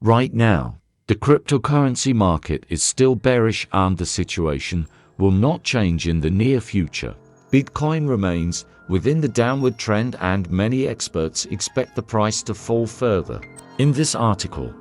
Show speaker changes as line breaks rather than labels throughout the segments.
Right now, the cryptocurrency market is still bearish and the situation will not change in the near future. Bitcoin remains within the downward trend and many experts expect the price to fall further. In this article,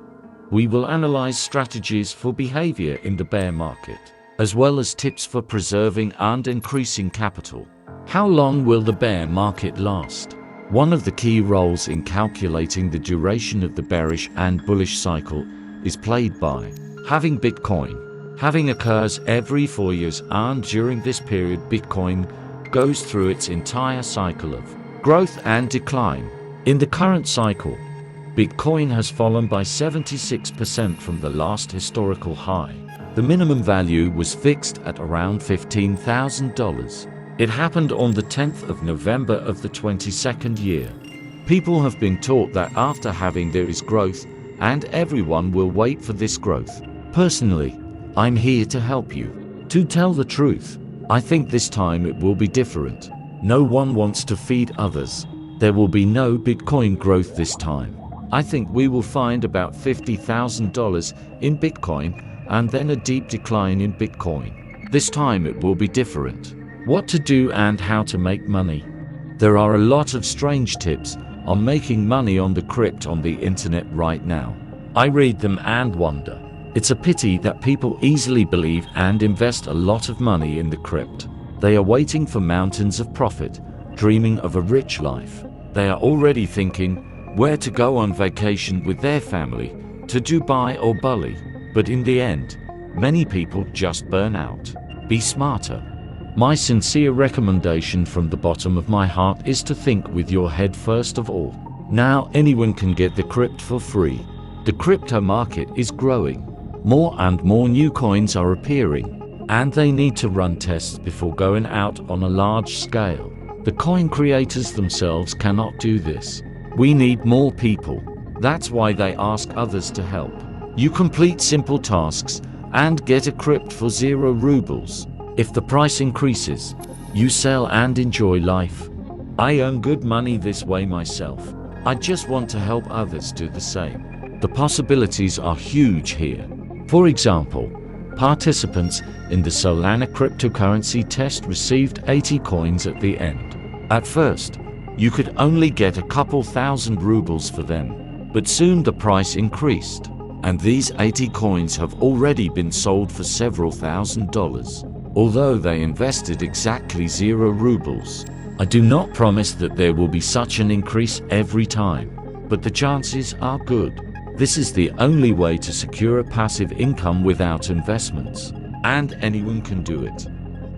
we will analyze strategies for behavior in the bear market, as well as tips for preserving and increasing capital. How long will the bear market last? One of the key roles in calculating the duration of the bearish and bullish cycle is played by halving Bitcoin. Halving occurs every 4 years, and during this period Bitcoin goes through its entire cycle of growth and decline. In the current cycle, Bitcoin has fallen by 76% from the last historical high. The minimum value was fixed at around $15,000. It happened on the 10th of November of the 22nd year. People have been taught that after halving there is growth, and everyone will wait for this growth. Personally, I'm here to help you. To tell the truth, I think this time it will be different. No one wants to feed others. There will be no Bitcoin growth this time. I think we will find about $50,000 in Bitcoin and then a deep decline in Bitcoin. This time it will be different. What to do and how to make money. There are a lot of strange tips on making money on the crypto on the internet right now. I read them and wonder. It's a pity that people easily believe and invest a lot of money in the crypto. They are waiting for mountains of profit, dreaming of a rich life. They are already thinking where to go on vacation with their family, to Dubai or Bali. But in the end, many people just burn out. Be smarter. My sincere recommendation from the bottom of my heart is to think with your head first of all. Now anyone can get the crypto for free. The crypto market is growing. More and more new coins are appearing, and they need to run tests before going out on a large scale. The coin creators themselves cannot do this. We need more people. That's why they ask others to help. You complete simple tasks and get a crypto for 0 rubles. If the price increases, you sell and enjoy life. I earn good money this way myself. I just want to help others do the same. The possibilities are huge here. For example, participants in the Solana cryptocurrency test received 80 coins at the end. At first, you could only get a couple thousand rubles for them, but soon the price increased, and these 80 coins have already been sold for several $1,000s. Although they invested exactly 0 rubles. I do not promise that there will be such an increase every time, but the chances are good. This is the only way to secure a passive income without investments, and anyone can do it.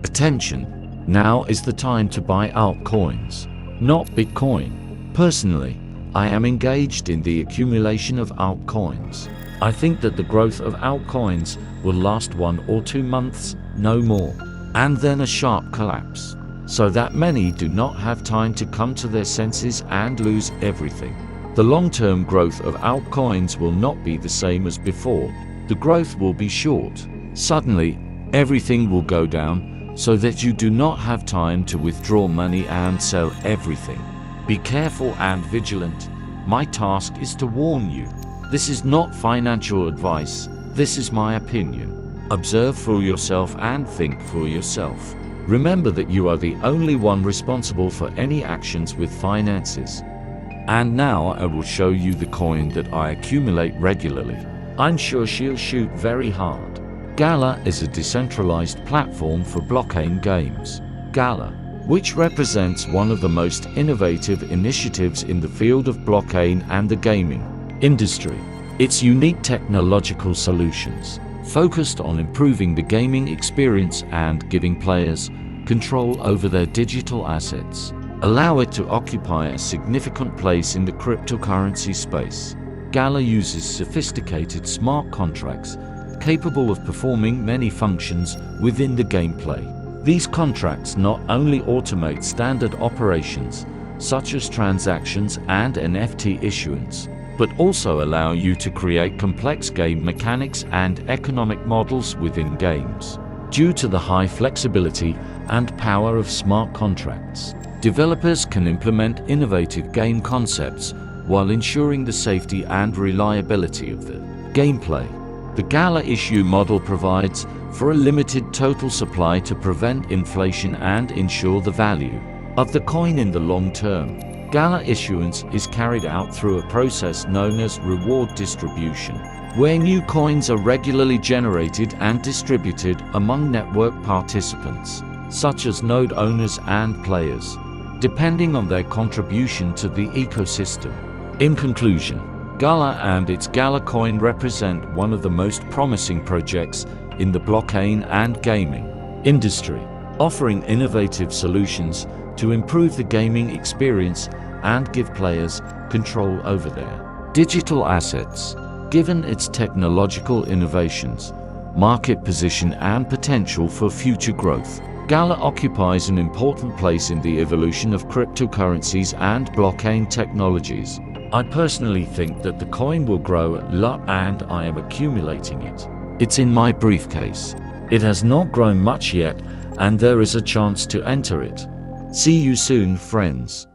Attention! Now is the time to buy altcoins, not Bitcoin. Personally, I am engaged in the accumulation of altcoins. I think that the growth of altcoins will last 1 or 2 months, no more, and then a sharp collapse, so that many do not have time to come to their senses and lose everything. The long-term growth of altcoins will not be the same as before. The growth will be short. Suddenly, everything will go down so that you do not have time to withdraw money and sell everything. Be careful and vigilant. My task is to warn you. This is not financial advice. This is my opinion. Observe for yourself and think for yourself. Remember that you are the only one responsible for any actions with finances. And now I will show you the coin that I accumulate regularly. I'm sure she'll shoot very hard. Gala is a decentralized platform for blockchain games. Gala, which represents one of the most innovative initiatives in the field of blockchain and the gaming industry. Its unique technological solutions, focused on improving the gaming experience and giving players control over their digital assets, allow it to occupy a significant place in the cryptocurrency space. Gala uses sophisticated smart contracts capable of performing many functions within the gameplay. These contracts not only automate standard operations such as transactions and NFT issuance, but also allow you to create complex game mechanics and economic models within games. Due to the high flexibility and power of smart contracts, developers can implement innovative game concepts while ensuring the safety and reliability of the gameplay. The Gala issue model provides for a limited total supply to prevent inflation and ensure the value of the coin in the long term. Gala issuance is carried out through a process known as reward distribution, where new coins are regularly generated and distributed among network participants, such as node owners and players, depending on their contribution to the ecosystem. In conclusion, Gala and its Gala coin represent one of the most promising projects in the blockchain and gaming industry, offering innovative solutions to improve the gaming experience and give players control over their digital assets. Given its technological innovations, market position and potential for future growth, Gala occupies an important place in the evolution of cryptocurrencies and blockchain technologies. I personally think that the coin will grow a lot and I am accumulating it. It's in my briefcase. It has not grown much yet and there is a chance to enter it. See you soon, friends.